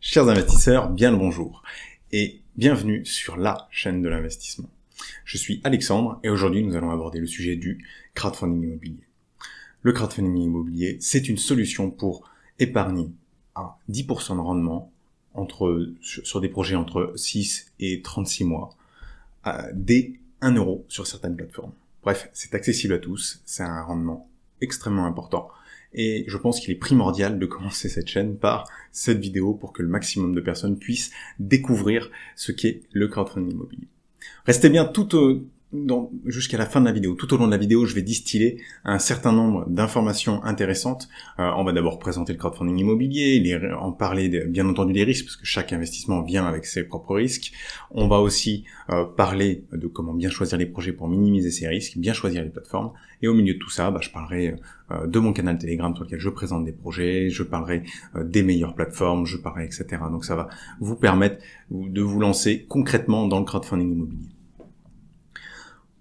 Chers investisseurs, bien le bonjour et bienvenue sur la chaîne de l'investissement. Je suis Alexandre et aujourd'hui nous allons aborder le sujet du crowdfunding immobilier. Le crowdfunding immobilier, c'est une solution pour épargner à 10% de rendement sur des projets entre 6 et 36 mois, dès 1 euro sur certaines plateformes. Bref, c'est accessible à tous, c'est un rendement extrêmement important. Et je pense qu'il est primordial de commencer cette chaîne par cette vidéo pour que le maximum de personnes puissent découvrir ce qu'est le crowdfunding immobilier. Restez bien jusqu'à la fin de la vidéo. Tout au long de la vidéo, je vais distiller un certain nombre d'informations intéressantes. On va d'abord présenter le crowdfunding immobilier, en parler bien entendu des risques, parce que chaque investissement vient avec ses propres risques. On va aussi parler de comment bien choisir les projets pour minimiser ces risques, bien choisir les plateformes. Et au milieu de tout ça, je parlerai de mon canal Telegram sur lequel je présente des projets, je parlerai des meilleures plateformes, je parlerai etc. Donc ça va vous permettre de vous lancer concrètement dans le crowdfunding immobilier.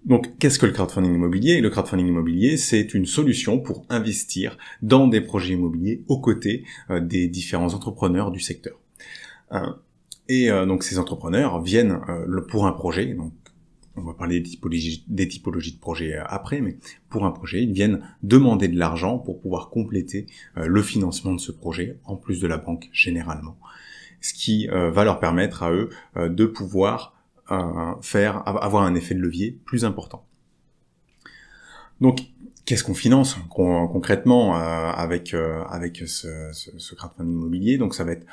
Donc, qu'est-ce que le crowdfunding immobilier? Le crowdfunding immobilier, c'est une solution pour investir dans des projets immobiliers aux côtés des différents entrepreneurs du secteur. Donc, ces entrepreneurs viennent pour un projet. Donc, on va parler des typologies de projets après, mais pour un projet, ils viennent demander de l'argent pour pouvoir compléter le financement de ce projet, en plus de la banque généralement. Ce qui va leur permettre à eux de pouvoir avoir un effet de levier plus important. Donc, qu'est-ce qu'on finance concrètement avec ce crowdfunding immobilier? Donc, ça va être,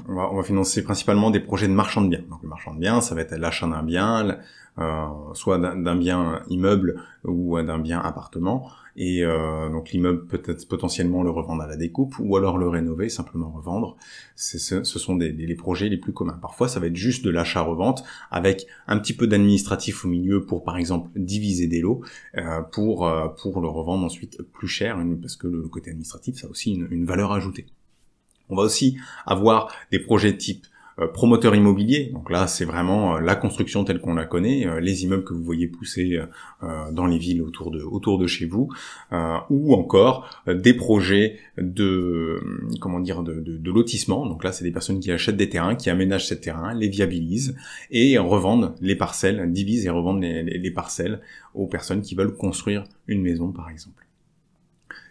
on va financer principalement des projets de marchand de biens. Donc, le marchand de biens, ça va être l'achat d'un bien, soit d'un bien immeuble ou d'un bien appartement. Et donc l'immeuble peut-être potentiellement le revendre à la découpe ou alors le rénover, simplement revendre. Ce sont les projets les plus communs. Parfois ça va être juste de l'achat-revente avec un petit peu d'administratif au milieu pour par exemple diviser des lots pour le revendre ensuite plus cher, parce que le côté administratif ça a aussi une valeur ajoutée. On va aussi avoir des projets type promoteur immobilier, donc là c'est vraiment la construction telle qu'on la connaît, les immeubles que vous voyez pousser dans les villes autour de chez vous, ou encore des projets de lotissement. Donc là c'est des personnes qui achètent des terrains, qui aménagent ces terrains, les viabilisent et revendent les parcelles, divisent et revendent les parcelles aux personnes qui veulent construire une maison par exemple.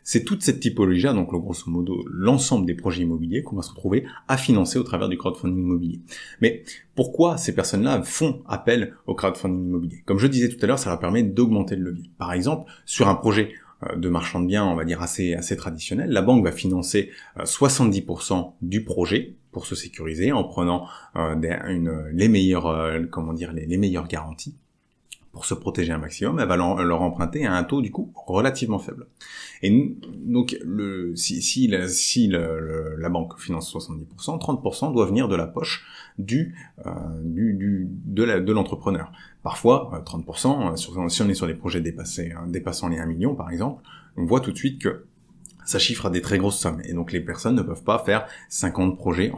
C'est toute cette typologie-là, donc grosso modo l'ensemble des projets immobiliers qu'on va se retrouver à financer au travers du crowdfunding immobilier. Mais pourquoi ces personnes-là font appel au crowdfunding immobilier? Comme je disais tout à l'heure, ça leur permet d'augmenter le levier. Par exemple, sur un projet de marchand de biens, on va dire assez traditionnel, la banque va financer 70% du projet pour se sécuriser en prenant les meilleures garanties. Pour se protéger un maximum, elle va leur emprunter à un taux du coup relativement faible. Et donc si la banque finance 70%, 30% doit venir de la poche de l'entrepreneur. Parfois 30%, si on est sur des projets dépassant les 1 million par exemple, on voit tout de suite que ça chiffre à des très grosses sommes. Et donc les personnes ne peuvent pas faire 50 projets,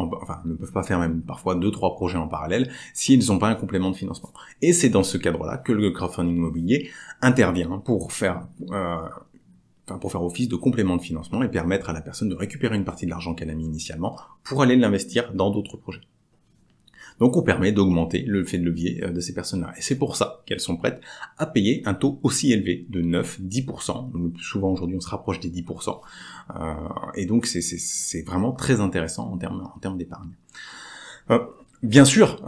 ne peuvent pas faire même parfois 2-3 projets en parallèle s'ils n'ont pas un complément de financement. Et c'est dans ce cadre-là que le crowdfunding immobilier intervient pour faire office de complément de financement et permettre à la personne de récupérer une partie de l'argent qu'elle a mis initialement pour aller l'investir dans d'autres projets. Donc on permet d'augmenter le fait de levier de ces personnes-là. Et c'est pour ça qu'elles sont prêtes à payer un taux aussi élevé de 9-10%. Le plus souvent aujourd'hui on se rapproche des 10%. Et donc c'est vraiment très intéressant en termes d'épargne. Bien sûr,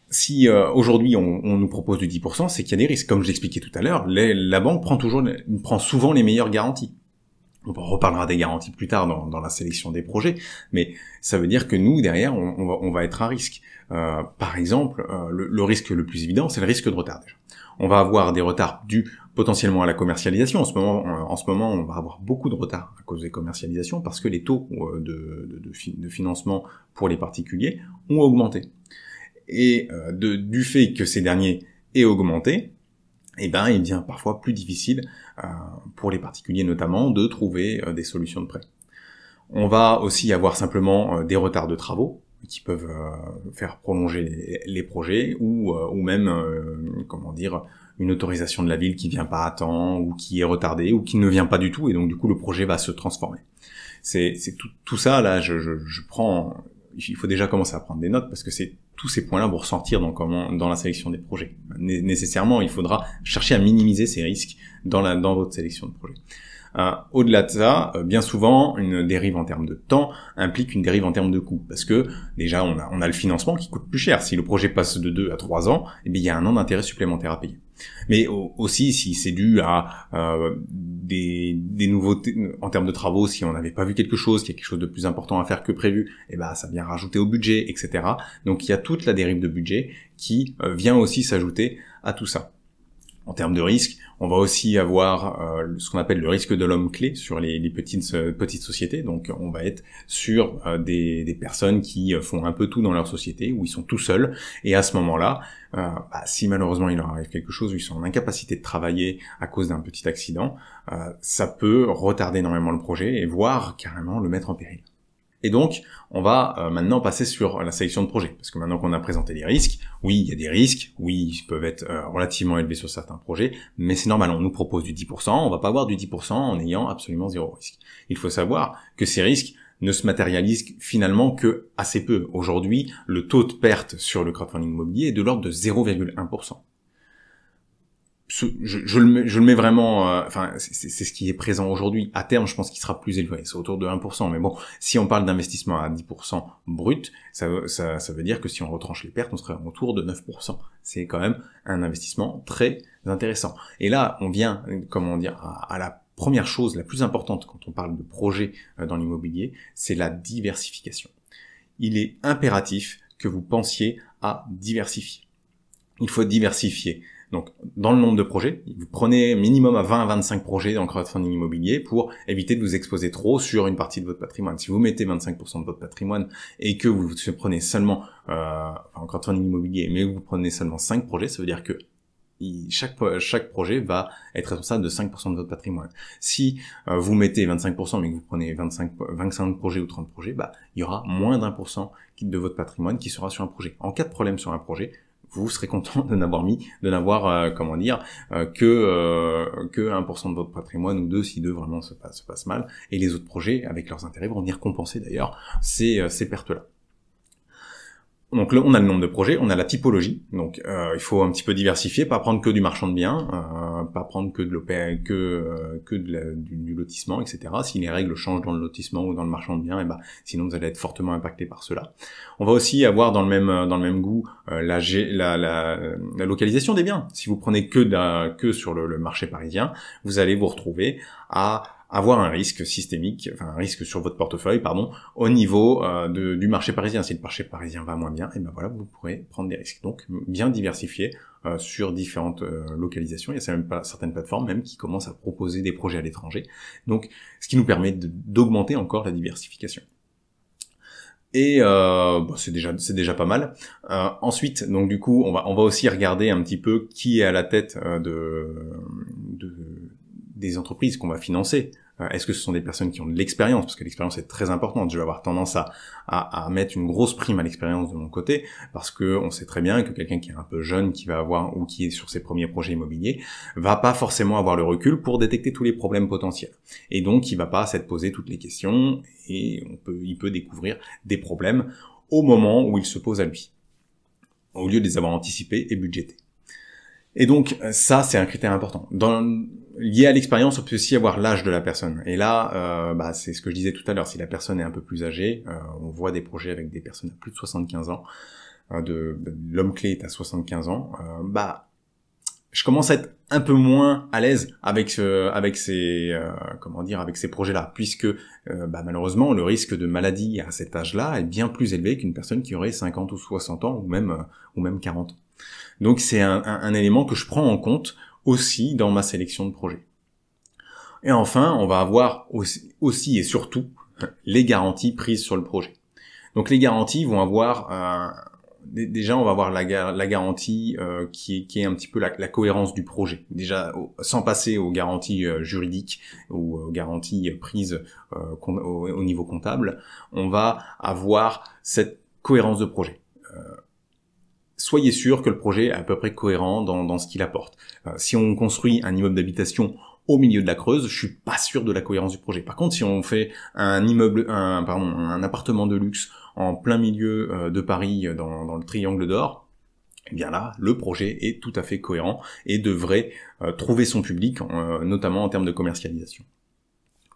si aujourd'hui on nous propose du 10%, c'est qu'il y a des risques. Comme je l'expliquais tout à l'heure, la banque prend souvent les meilleures garanties. On reparlera des garanties plus tard dans la sélection des projets, mais ça veut dire que nous, derrière, on va être à risque. Par exemple, le risque le plus évident, c'est le risque de retard déjà. On va avoir des retards dus potentiellement à la commercialisation. En ce moment, on va avoir beaucoup de retards à cause des commercialisations parce que les taux de financement pour les particuliers ont augmenté. Et du fait que ces derniers aient augmenté, il devient parfois plus difficile pour les particuliers notamment de trouver des solutions de prêt. On va aussi avoir simplement des retards de travaux qui peuvent faire prolonger les projets ou même une autorisation de la ville qui vient pas à temps ou qui est retardée ou qui ne vient pas du tout et donc du coup le projet va se transformer. C'est tout ça là, je prends il faut déjà commencer à prendre des notes parce que tous ces points-là vont ressortir dans la sélection des projets. Nécessairement, il faudra chercher à minimiser ces risques dans votre sélection de projet. Au-delà de ça, bien souvent, une dérive en termes de temps implique une dérive en termes de coût, parce que déjà on a le financement qui coûte plus cher. Si le projet passe de 2 à 3 ans, eh bien il y a un an d'intérêt supplémentaire à payer. Mais aussi si c'est dû à des nouveautés en termes de travaux, si on n'avait pas vu quelque chose, qu'il y a quelque chose de plus important à faire que prévu, eh ben ça vient rajouter au budget, etc. Donc il y a toute la dérive de budget qui vient aussi s'ajouter à tout ça. En termes de risque, on va aussi avoir ce qu'on appelle le risque de l'homme clé sur les petites sociétés. Donc on va être sur des personnes qui font un peu tout dans leur société, où ils sont tout seuls. Et à ce moment-là, si malheureusement il leur arrive quelque chose, où ils sont en incapacité de travailler à cause d'un petit accident, ça peut retarder énormément le projet et voire carrément le mettre en péril. Et donc, on va maintenant passer sur la sélection de projets. Parce que maintenant qu'on a présenté les risques, oui, il y a des risques, oui, ils peuvent être relativement élevés sur certains projets, mais c'est normal, on nous propose du 10%, on va pas avoir du 10% en ayant absolument zéro risque. Il faut savoir que ces risques ne se matérialisent finalement que assez peu. Aujourd'hui, le taux de perte sur le crowdfunding immobilier est de l'ordre de 0,1%. Je le mets vraiment, c'est ce qui est présent aujourd'hui. À terme, je pense qu'il sera plus élevé, c'est autour de 1%. Mais bon, si on parle d'investissement à 10% brut, ça veut dire que si on retranche les pertes, on serait autour de 9%. C'est quand même un investissement très intéressant. Et là, on vient, à la première chose la plus importante quand on parle de projet dans l'immobilier, c'est la diversification. Il est impératif que vous pensiez à diversifier. Il faut diversifier. Donc, dans le nombre de projets, vous prenez minimum à 20 à 25 projets dans le crowdfunding immobilier pour éviter de vous exposer trop sur une partie de votre patrimoine. Si vous mettez 25% de votre patrimoine et que vous prenez seulement, en crowdfunding immobilier, mais vous prenez seulement 5 projets, ça veut dire que chaque projet va être responsable de 5% de votre patrimoine. Si vous mettez 25% mais que vous prenez 25 projets ou 30 projets, il y aura moins d'1% de votre patrimoine qui sera sur un projet. En cas de problème sur un projet, vous serez content que 1% de votre patrimoine ou 2 si 2 vraiment se passe mal, et les autres projets avec leurs intérêts vont venir compenser d'ailleurs ces pertes-là. Donc là, on a le nombre de projets, on a la typologie. Donc il faut un petit peu diversifier, pas prendre que du marchand de biens, pas prendre que du lotissement, etc. Si les règles changent dans le lotissement ou dans le marchand de biens, sinon vous allez être fortement impacté par cela. On va aussi avoir dans le même goût la localisation des biens. Si vous prenez que sur le marché parisien, vous allez vous retrouver à avoir un risque systémique, un risque sur votre portefeuille, au niveau du marché parisien. Si le marché parisien va moins bien, vous pourrez prendre des risques. Donc, bien diversifier sur différentes localisations. Il y a même certaines plateformes même qui commencent à proposer des projets à l'étranger. Donc, ce qui nous permet d'augmenter encore la diversification. Et c'est déjà pas mal. Ensuite, donc du coup, on va aussi regarder un petit peu qui est à la tête des entreprises qu'on va financer. Est-ce que ce sont des personnes qui ont de l'expérience? Parce que l'expérience est très importante. Je vais avoir tendance à mettre une grosse prime à l'expérience de mon côté, parce que on sait très bien que quelqu'un qui est un peu jeune, qui va avoir ou qui est sur ses premiers projets immobiliers, va pas forcément avoir le recul pour détecter tous les problèmes potentiels. Et donc, il va pas s'être posé toutes les questions et il peut découvrir des problèmes au moment où il se pose à lui, au lieu de les avoir anticipés et budgétés. Et donc ça, c'est un critère important. Lié à l'expérience, on peut aussi avoir l'âge de la personne. Et là, c'est ce que je disais tout à l'heure. Si la personne est un peu plus âgée, on voit des projets avec des personnes à plus de 75 ans. L'homme clé est à 75 ans. Je commence à être un peu moins à l'aise avec ces projets-là, puisque malheureusement le risque de maladie à cet âge-là est bien plus élevé qu'une personne qui aurait 50 ou 60 ans ou même 40 ans. Donc c'est un élément que je prends en compte aussi dans ma sélection de projets. Et enfin, on va avoir aussi et surtout les garanties prises sur le projet. Donc les garanties vont avoir déjà on va avoir la garantie qui est un petit peu la cohérence du projet. Déjà sans passer aux garanties juridiques ou aux garanties prises au niveau comptable, on va avoir cette cohérence de projet. Soyez sûr que le projet est à peu près cohérent dans ce qu'il apporte. Si on construit un immeuble d'habitation, au milieu de la Creuse, je suis pas sûr de la cohérence du projet. Par contre, si on fait un appartement de luxe en plein milieu de Paris, dans le Triangle d'Or, eh bien là, le projet est tout à fait cohérent et devrait trouver son public, notamment en termes de commercialisation.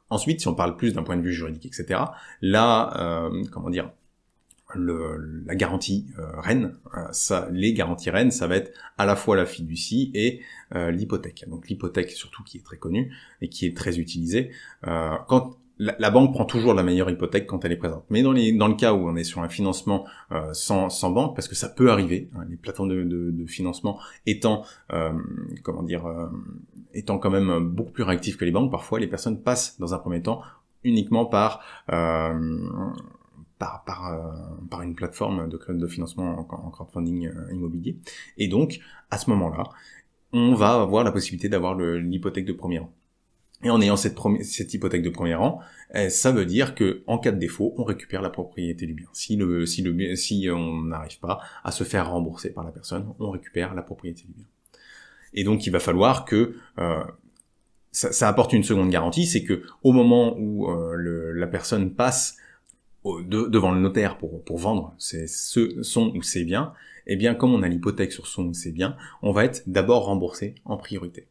Ensuite, si on parle plus d'un point de vue juridique, etc., là, la garantie reine, les garanties reines, ça va être à la fois la fiducie et l'hypothèque. Donc l'hypothèque, surtout, qui est très connue et qui est très utilisée. Quand la banque prend toujours la meilleure hypothèque quand elle est présente. Mais dans le cas où on est sur un financement sans banque, parce que ça peut arriver, hein, les plateformes de financement étant étant quand même beaucoup plus réactives que les banques, parfois les personnes passent dans un premier temps uniquement par une plateforme de financement en crowdfunding immobilier. Et donc, à ce moment-là, on va avoir la possibilité d'avoir l'hypothèque de premier rang. Et en ayant cette hypothèque de premier rang, ça veut dire que en cas de défaut, on récupère la propriété du bien. Si on n'arrive pas à se faire rembourser par la personne, on récupère la propriété du bien. Et donc, il va falloir que ça apporte une seconde garantie, c'est que au moment où la personne passe devant le notaire pour vendre son ou ses biens, eh bien, comme on a l'hypothèque sur son ou ses biens, on va être d'abord remboursé en priorité.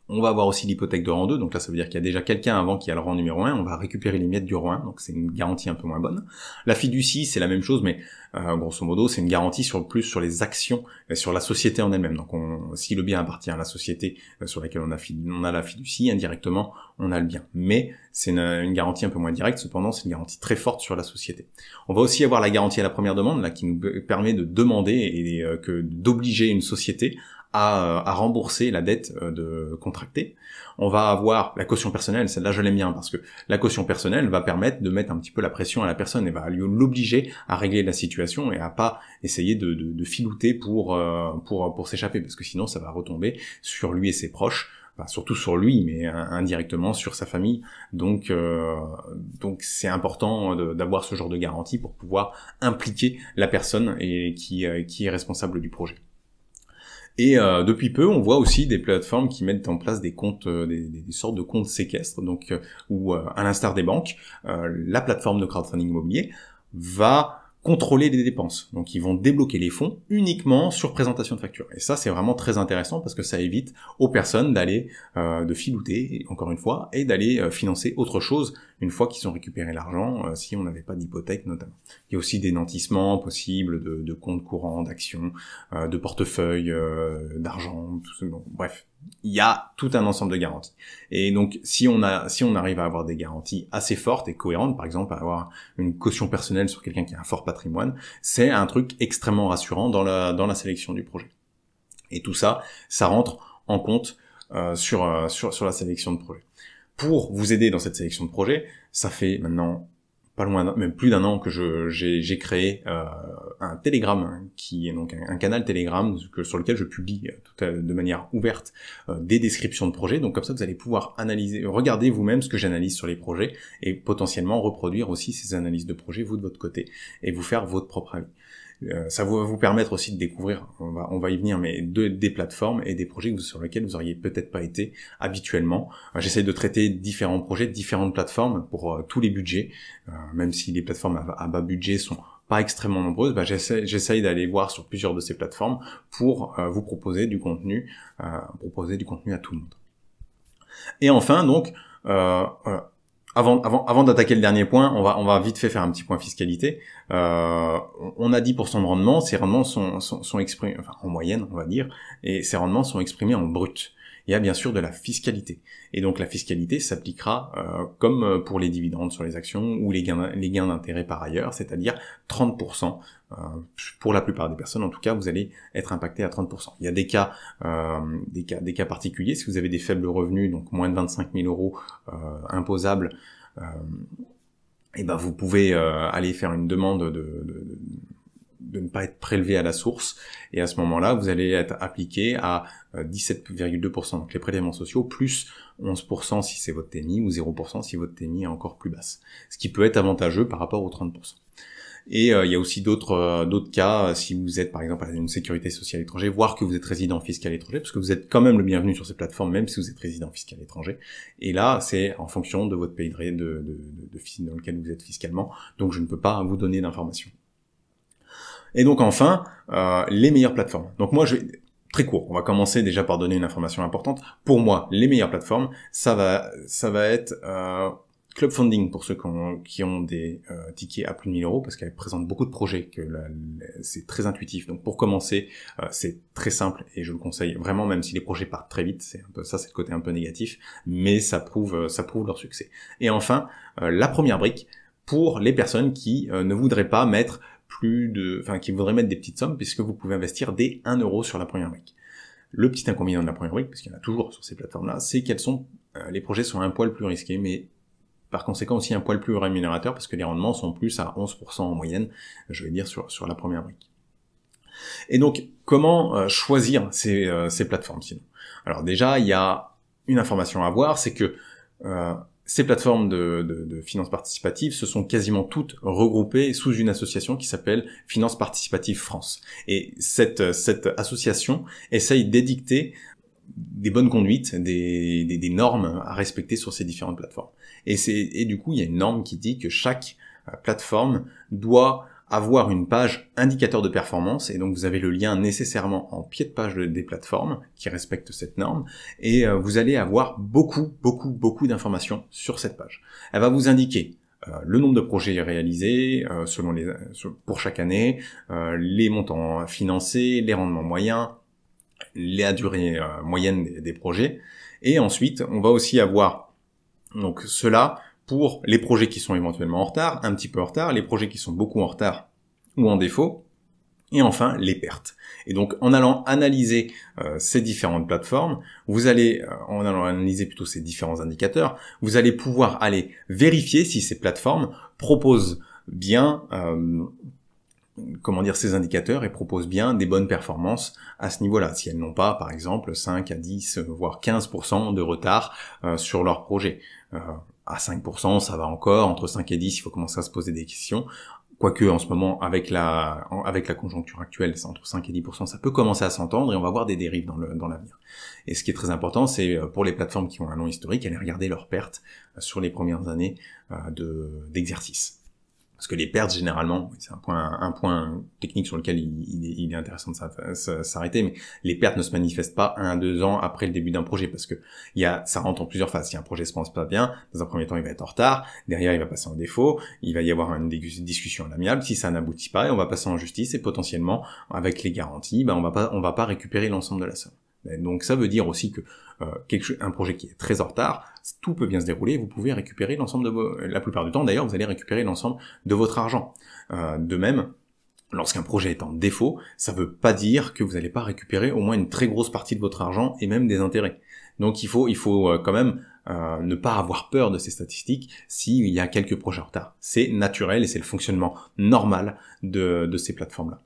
On va avoir aussi l'hypothèque de rang 2, donc là ça veut dire qu'il y a déjà quelqu'un avant qui a le rang numéro 1, on va récupérer les miettes du rang 1, donc c'est une garantie un peu moins bonne. La fiducie, c'est la même chose, mais grosso modo, c'est une garantie plus sur les actions, sur la société en elle-même. Donc si le bien appartient à la société sur laquelle on a la fiducie, indirectement, on a le bien. Mais c'est une garantie un peu moins directe, cependant c'est une garantie très forte sur la société. On va aussi avoir la garantie à la première demande, là, qui nous permet de demander et d'obliger une société à rembourser la dette contractée. On va avoir la caution personnelle, celle-là je l'aime bien parce que la caution personnelle va permettre de mettre un petit peu la pression à la personne et va l'obliger à régler la situation et à pas essayer de filouter pour s'échapper, parce que sinon ça va retomber sur lui et ses proches, enfin, surtout sur lui, mais indirectement sur sa famille. Donc c'est important d'avoir ce genre de garantie pour pouvoir impliquer la personne et qui est responsable du projet. Et depuis peu, on voit aussi des plateformes qui mettent en place des comptes, des sortes de comptes séquestres, donc où, à l'instar des banques, la plateforme de crowdfunding immobilier va contrôler les dépenses. Donc ils vont débloquer les fonds uniquement sur présentation de facture. Et ça, c'est vraiment très intéressant parce que ça évite aux personnes d'aller de filouter, encore une fois, et d'aller financer autre chose une fois qu'ils ont récupéré l'argent, si on n'avait pas d'hypothèque notamment. Il y a aussi des nantissements possibles de comptes courants, d'actions, de portefeuilles, d'argent, bref. Il y a tout un ensemble de garanties. Et donc, si on arrive à avoir des garanties assez fortes et cohérentes, par exemple, à avoir une caution personnelle sur quelqu'un qui a un fort patrimoine, c'est un truc extrêmement rassurant dans la sélection du projet. Et tout ça, ça rentre en compte sur la sélection de projet. Pour vous aider dans cette sélection de projet, ça fait maintenant pas loin, même plus d'un an que j'ai créé un Telegram, qui est donc un canal Telegram sur lequel je publie de manière ouverte des descriptions de projets. Donc comme ça, vous allez pouvoir regarder vous-même ce que j'analyse sur les projets et potentiellement reproduire aussi ces analyses de projets vous de votre côté et vous faire votre propre avis. Ça va vous permettre aussi de découvrir, on va y venir, mais des plateformes et des projets sur lesquels vous auriez peut-être pas été habituellement. J'essaie de traiter différents projets, différentes plateformes pour tous les budgets, même si les plateformes à bas budget sont pas extrêmement nombreuses, j'essaye d'aller voir sur plusieurs de ces plateformes pour vous proposer du contenu à tout le monde. Et enfin, donc, avant d'attaquer le dernier point, on va vite fait faire un petit point fiscalité. On a 10% de rendement, ces rendements sont exprimés, enfin en moyenne on va dire, et ces rendements sont exprimés en brut. Il y a bien sûr de la fiscalité. Et donc la fiscalité s'appliquera comme pour les dividendes sur les actions ou les gains d'intérêt par ailleurs, c'est-à-dire 30%. Pour la plupart des personnes, en tout cas, vous allez être impacté à 30%. Il y a des cas particuliers. Si vous avez des faibles revenus, donc moins de 25 000 euros imposables, et ben vous pouvez aller faire une demande de ne pas être prélevé à la source, et à ce moment-là, vous allez être appliqué à 17,2%, donc les prélèvements sociaux, plus 11% si c'est votre TNI, ou 0% si votre TNI est encore plus basse, ce qui peut être avantageux par rapport aux 30%. Et il y a aussi d'autres cas, si vous êtes par exemple à une sécurité sociale étrangère, voire que vous êtes résident fiscal étranger, parce que vous êtes quand même le bienvenu sur ces plateformes, même si vous êtes résident fiscal étranger. Et là, c'est en fonction de votre pays dans lequel vous êtes fiscalement, donc je ne peux pas vous donner d'informations. Et donc enfin, les meilleures plateformes. Donc moi, très court, on va commencer déjà par donner une information importante. Pour moi, les meilleures plateformes, ça va être Club Funding pour ceux qui ont des tickets à plus de 1000 euros, parce qu'elle présente beaucoup de projets, c'est très intuitif. Donc pour commencer, c'est très simple et je le conseille vraiment, même si les projets partent très vite. C'est un peu ça, c'est le côté un peu négatif, mais ça prouve leur succès. Et enfin, la première brique pour les personnes qui ne voudraient pas mettre qui voudraient mettre des petites sommes, puisque vous pouvez investir dès 1 euro sur la première brique. Le petit inconvénient de la première brique, parce qu'il y en a toujours sur ces plateformes-là, c'est les projets sont un poil plus risqués, mais par conséquent aussi un poil plus rémunérateur, parce que les rendements sont plus à 11% en moyenne, je vais dire, sur la première brique. Et donc, comment choisir ces plateformes sinon? Alors déjà, il y a une information à avoir, c'est que ces plateformes de finances participatives se sont quasiment toutes regroupées sous une association qui s'appelle Finance Participative France. Et cette association essaye d'édicter des bonnes conduites, des normes à respecter sur ces différentes plateformes. Et du coup, il y a une norme qui dit que chaque plateforme doit avoir une page indicateur de performance, et donc vous avez le lien nécessairement en pied de page des plateformes qui respectent cette norme, et vous allez avoir beaucoup d'informations sur cette page. Elle va vous indiquer le nombre de projets réalisés pour chaque année, les montants financés, les rendements moyens, la durée moyenne des projets, et ensuite on va aussi avoir donc cela pour les projets qui sont éventuellement en retard, un petit peu en retard, les projets qui sont beaucoup en retard ou en défaut, et enfin les pertes. Et donc en allant analyser ces différentes plateformes, en allant analyser plutôt ces différents indicateurs, vous allez pouvoir aller vérifier si ces plateformes proposent bien ces indicateurs et proposent bien des bonnes performances à ce niveau-là, si elles n'ont pas, par exemple, 5 à 10, voire 15% de retard sur leur projet. À 5%, ça va encore, entre 5 et 10, il faut commencer à se poser des questions. Quoique, en ce moment, avec la conjoncture actuelle, c'est entre 5 et 10%, ça peut commencer à s'entendre et on va voir des dérives dans l'avenir. Et ce qui est très important, c'est pour les plateformes qui ont un long historique, aller regarder leurs pertes sur les premières années d'exercice. Parce que les pertes, généralement, c'est un point technique sur lequel il est intéressant de s'arrêter, mais les pertes ne se manifestent pas 1 à 2 ans après le début d'un projet, parce que ça rentre en plusieurs phases. Si un projet se passe pas bien, dans un premier temps, il va être en retard, derrière, il va passer en défaut, il va y avoir une discussion à l'amiable, si ça n'aboutit pas, on va passer en justice, et potentiellement, avec les garanties, on va pas récupérer l'ensemble de la somme. Donc ça veut dire aussi que un projet qui est très en retard, tout peut bien se dérouler, vous pouvez récupérer l'ensemble la plupart du temps d'ailleurs, vous allez récupérer l'ensemble de votre argent. De même, lorsqu'un projet est en défaut, ça veut pas dire que vous n'allez pas récupérer au moins une très grosse partie de votre argent et même des intérêts. Donc il faut quand même ne pas avoir peur de ces statistiques s'il y a quelques projets en retard. C'est naturel et c'est le fonctionnement normal de ces plateformes-là.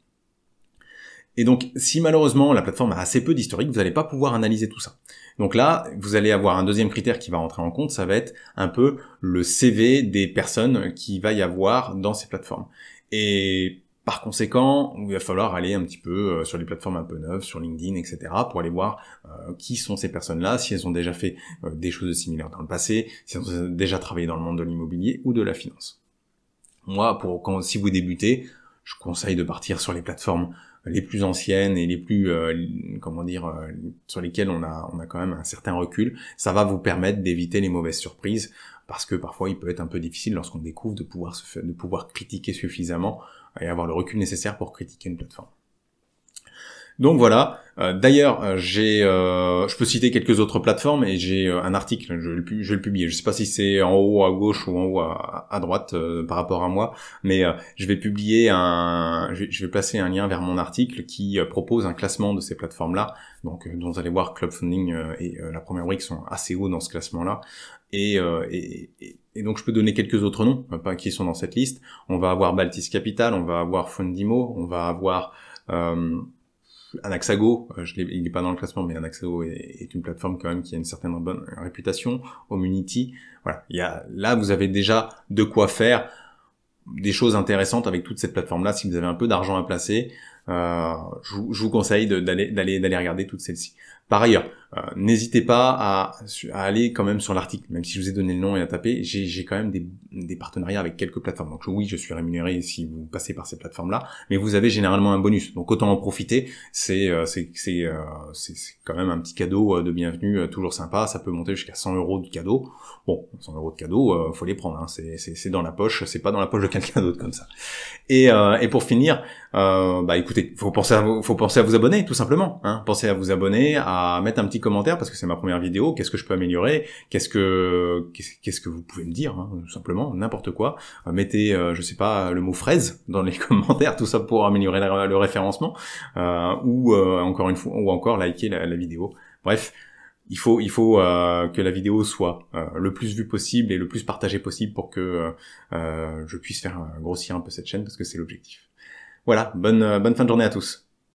Et donc, si malheureusement la plateforme a assez peu d'historique, vous n'allez pas pouvoir analyser tout ça. Donc là, vous allez avoir un deuxième critère qui va rentrer en compte, ça va être un peu le CV des personnes qu'il va y avoir dans ces plateformes. Et par conséquent, il va falloir aller un petit peu sur les plateformes un peu neuves, sur LinkedIn, etc., pour aller voir qui sont ces personnes-là, si elles ont déjà fait des choses similaires dans le passé, si elles ont déjà travaillé dans le monde de l'immobilier ou de la finance. Moi, si vous débutez, je conseille de partir sur les plateformes les plus anciennes et les plus sur lesquelles on a quand même un certain recul. Ça va vous permettre d'éviter les mauvaises surprises, parce que parfois il peut être un peu difficile lorsqu'on découvre de pouvoir critiquer suffisamment et avoir le recul nécessaire pour critiquer une plateforme. Donc voilà. D'ailleurs, je peux citer quelques autres plateformes et j'ai un article, je vais le publier. Je sais pas si c'est en haut à gauche ou en haut à droite par rapport à moi, mais je vais publier je vais placer un lien vers mon article qui propose un classement de ces plateformes-là. Donc, dont vous allez voir, Club Funding et la première brique sont assez hauts dans ce classement-là. Et donc je peux donner quelques autres noms qui sont dans cette liste. On va avoir Baltis Capital, on va avoir Fundimo, on va avoir Anaxago, il n'est pas dans le classement, mais Anaxago est une plateforme quand même qui a une certaine bonne réputation. Homunity, voilà. Là, vous avez déjà de quoi faire. des choses intéressantes avec toute cette plateforme-là. Si vous avez un peu d'argent à placer, je vous conseille d'aller regarder toutes celles-ci. Par ailleurs, n'hésitez pas à aller quand même sur l'article, même si je vous ai donné le nom et à taper, j'ai quand même des partenariats avec quelques plateformes. Donc oui, je suis rémunéré si vous passez par ces plateformes-là, mais vous avez généralement un bonus. Donc autant en profiter, c'est quand même un petit cadeau de bienvenue, toujours sympa, ça peut monter jusqu'à 100 € de cadeau. Bon, 100 € de cadeau, faut les prendre, hein. C'est dans la poche, c'est pas dans la poche de quelqu'un d'autre comme ça. Et pour finir, écoutez, faut penser à vous abonner, tout simplement, hein. Pensez à vous abonner, à mettre un petit commentaire, parce que c'est ma première vidéo. Qu'est-ce que je peux améliorer? Qu'est-ce que vous pouvez me dire, hein, tout simplement, n'importe quoi. Mettez, je sais pas, le mot fraise dans les commentaires, tout ça pour améliorer le référencement, ou encore une fois, ou encore liker la vidéo. Bref. Il faut que la vidéo soit le plus vue possible et le plus partagée possible pour que je puisse faire grossir un peu cette chaîne, parce que c'est l'objectif. Voilà, bonne fin de journée à tous.